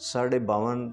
52.5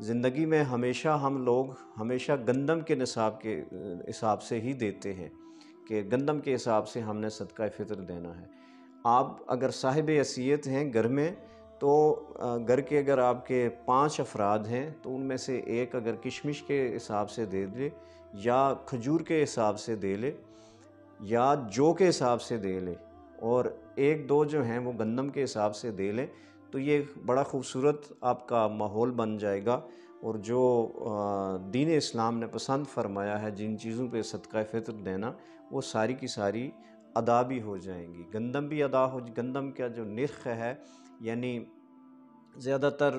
زندگی میں ہمیشہ ہم لوگ ہمیشہ گندم کے نصاب کے حساب سے ہی دیتے ہیں کہ گندم کے حساب سے ہم نے صدقہ فطر دینا ہے۔ آپ اگر صاحب حیثیت ہیں گھر میں تو گھر کے اگر آپ کے 5 افراد ہیں تو ان میں سے ایک اگر کشمش کے حساب سے دے لے یا کھجور کے حساب سے دے لے یا جو کے حساب سے دے لے اور ایک دو جو ہیں وہ گندم کے حساب سے دے لیں تو یہ بڑا خوبصورت آپ کا ماحول بن جائے گا، اور جو دین اسلام نے پسند فرمایا ہے جن چیزوں پہ صدقہ فطر دینا وہ ساری کی ساری ادا بھی ہو جائیں گی۔ گندم بھی ادا ہو، گندم کا جو نرخ ہے یعنی زیادہ تر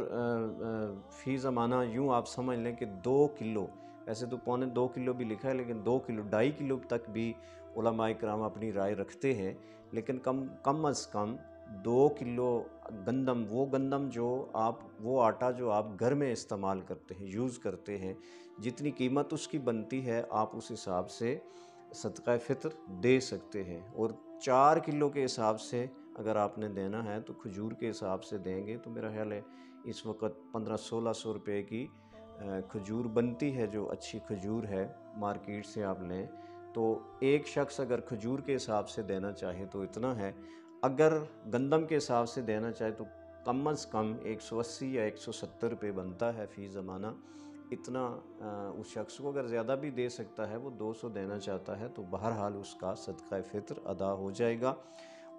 فی زمانہ یوں آپ سمجھ لیں کہ 2 کلو، ایسے تو 1.25 کلو بھی لکھا ہے لیکن 2 کلو 2.5 کلو تک بھی علماء کرام اپنی رائے رکھتے ہیں، لیکن کم از کم 2 کلو گندم، وہ گندم جو آپ، وہ آٹا جو آپ گھر میں استعمال کرتے ہیں، یوز کرتے ہیں، جتنی قیمت اس کی بنتی ہے آپ اس حساب سے صدقہ فطر دے سکتے ہیں۔ اور 4 کلو کے حساب سے اگر آپ نے دینا ہے تو کھجور کے حساب سے دیں گے تو میرا خیال ہے اس وقت 1500-1600 روپے کی کھجور بنتی ہے، جو اچھی کھجور ہے مارکیٹ سے آپ لیں تو ایک شخص اگر کھجور کے حساب سے دینا چاہے تو اتنا ہے، اگر گندم کے حساب سے دینا چاہے تو کم از کم 180 یا 170 روپے بنتا ہے فی زمانہ، اتنا اس شخص کو اگر زیادہ بھی دے سکتا ہے، وہ 200 دینا چاہتا ہے تو بہرحال اس کا صدقہ فطر ادا ہو جائے گا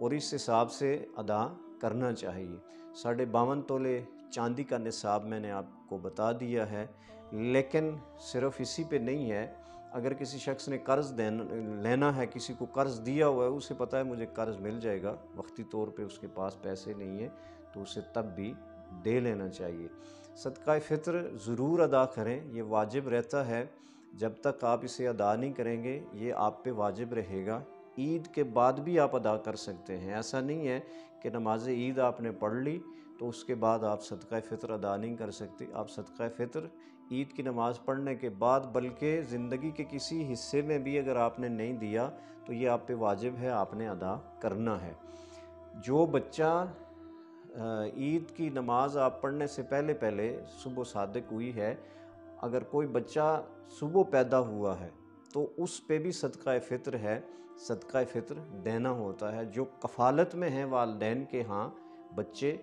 اور اس حساب سے ادا کرنا چاہیے۔ 52.5 تولے چاندی کا نصاب میں نے آپ کو بتا دیا ہے، لیکن صرف اسی پہ نہیں ہے، اگر کسی شخص نے قرض لینا ہے، کسی کو قرض دیا ہوا ہے، اسے پتہ ہے مجھے قرض مل جائے گا، وقتی طور پہ اس کے پاس پیسے نہیں ہیں تو اسے تب بھی دے لینا چاہیے۔ صدقہ فطر ضرور ادا کریں، یہ واجب رہتا ہے، جب تک آپ اسے ادا نہیں کریں گے یہ آپ پہ واجب رہے گا۔ عید کے بعد بھی آپ ادا کر سکتے ہیں، ایسا نہیں ہے کہ نماز عید آپ نے پڑھ لی تو اس کے بعد آپ صدقہ فطر ادا نہیں کر سکتے۔ آپ صدقہ فطر عید کی نماز پڑھنے کے بعد، بلکہ زندگی کے کسی حصے میں بھی اگر آپ نے نہیں دیا تو یہ آپ پہ واجب ہے، آپ نے ادا کرنا ہے۔ جو بچہ عید کی نماز آپ پڑھنے سے پہلے صبح صادق ہوئی ہے، اگر کوئی بچہ صبح پیدا ہوا ہے تو اس پہ بھی صدقہ فطر ہے، صدقہ فطر دینا ہوتا ہے۔ جو کفالت میں ہیں والدین کے ہاں بچے،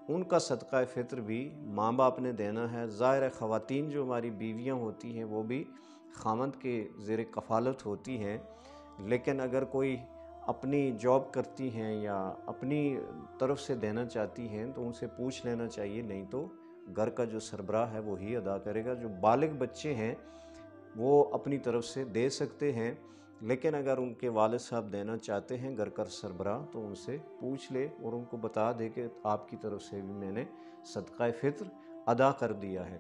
ان کا صدقہ فطر بھی ماں باپ نے دینا ہے۔ ظاہر ہے خواتین جو ہماری بیویاں ہوتی ہیں وہ بھی خامند کے زیر کفالت ہوتی ہیں، لیکن اگر کوئی اپنی جاب کرتی ہیں یا اپنی طرف سے دینا چاہتی ہیں تو ان سے پوچھ لینا چاہیے، نہیں تو گھر کا جو سربراہ ہے وہی ادا کرے گا۔ جو بالغ بچے ہیں وہ اپنی طرف سے دے سکتے ہیں، لیکن اگر ان کے والد صاحب دینا چاہتے ہیں گھر کا سربراہ تو ان سے پوچھ لے اور ان کو بتا دے کہ آپ کی طرف سے بھی میں نے صدقہ فطر ادا کر دیا ہے۔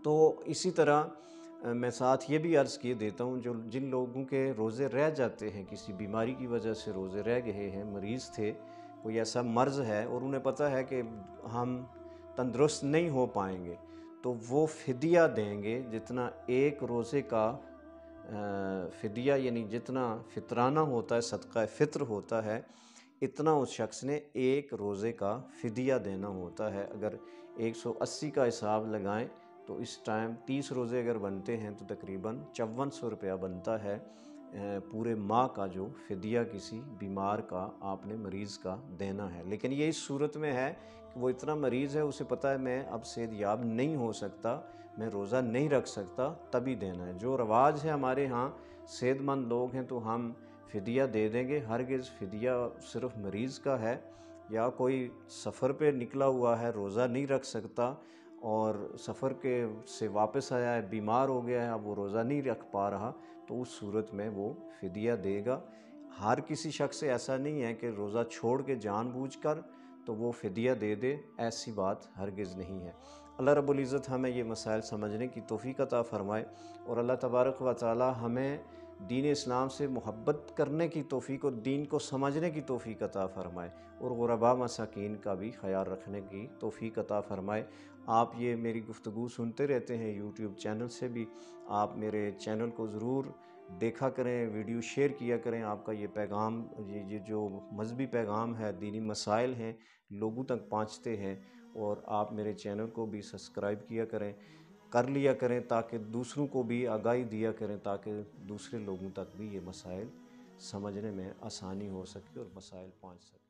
تو اسی طرح میں ساتھ یہ بھی عرض کیے دیتا ہوں، جن لوگوں کے روزے رہ جاتے ہیں، کسی بیماری کی وجہ سے روزے رہ گئے ہیں، مریض تھے، کوئی ایسا مرض ہے اور انہیں پتہ ہے کہ ہم تندرست نہیں ہو پائیں گے تو وہ فدیہ دیں گے، جتنا ایک روزے کا فدیہ یعنی جتنا فطرانہ ہوتا ہے، صدقہ فطر ہوتا ہے، اتنا اس شخص نے ایک روزے کا فدیہ دینا ہوتا ہے۔ اگر 180 کا حساب لگائیں تو اس ٹائم 30 روزے اگر بنتے ہیں تو تقریباً 5400 روپیہ بنتا ہے پورے ماہ کا، جو فدیہ کسی بیمار کا آپ نے مریض کا دینا ہے۔ لیکن یہ اس صورت میں ہے کہ وہ اتنا مریض ہے، اسے پتہ ہے میں اب صحت یاب نہیں ہو سکتا، میں روزہ نہیں رکھ سکتا، تبھی دینا ہے۔ جو رواج ہے ہمارے ہاں، صحت مند لوگ ہیں تو ہم فدیہ دے دیں گے، ہرگز فدیہ صرف مریض کا ہے یا کوئی سفر پہ نکلا ہوا ہے روزہ نہیں رکھ سکتا اور سفر کے سے واپس آیا ہے، بیمار ہو گیا ہے، اب وہ روزہ نہیں رکھ پا رہا تو اس صورت میں وہ فدیہ دے گا۔ ہر کسی شخص سے ایسا نہیں ہے کہ روزہ چھوڑ کے جان بوجھ کر تو وہ فدیہ دے دے، ایسی بات ہرگز نہیں ہے۔ اللہ رب العزت ہمیں یہ مسائل سمجھنے کی توفیق عطا فرمائے اور اللہ تبارک و تعالی ہمیں دین اسلام سے محبت کرنے کی توفیق اور دین کو سمجھنے کی توفیق عطا فرمائے اور غرباء مساکین کا بھی خیال رکھنے کی توفیق عطا فرمائے۔ آپ یہ میری گفتگو سنتے رہتے ہیں یوٹیوب چینل سے بھی، آپ میرے چینل کو ضرور دیکھا کریں، ویڈیو شیئر کیا کریں۔ آپ کا یہ پیغام، یہ جو مذہبی پیغام ہے، دینی مسائل ہیں، لوگوں تک پہنچتے ہیں اور آپ میرے چینل کو بھی سبسکرائب کیا کریں، کر لیا کریں، تاکہ دوسروں کو بھی آگاہی دیا کریں، تاکہ دوسرے لوگوں تک بھی یہ مسائل سمجھنے میں آسانی ہو سکے اور مسائل پہنچ سکے۔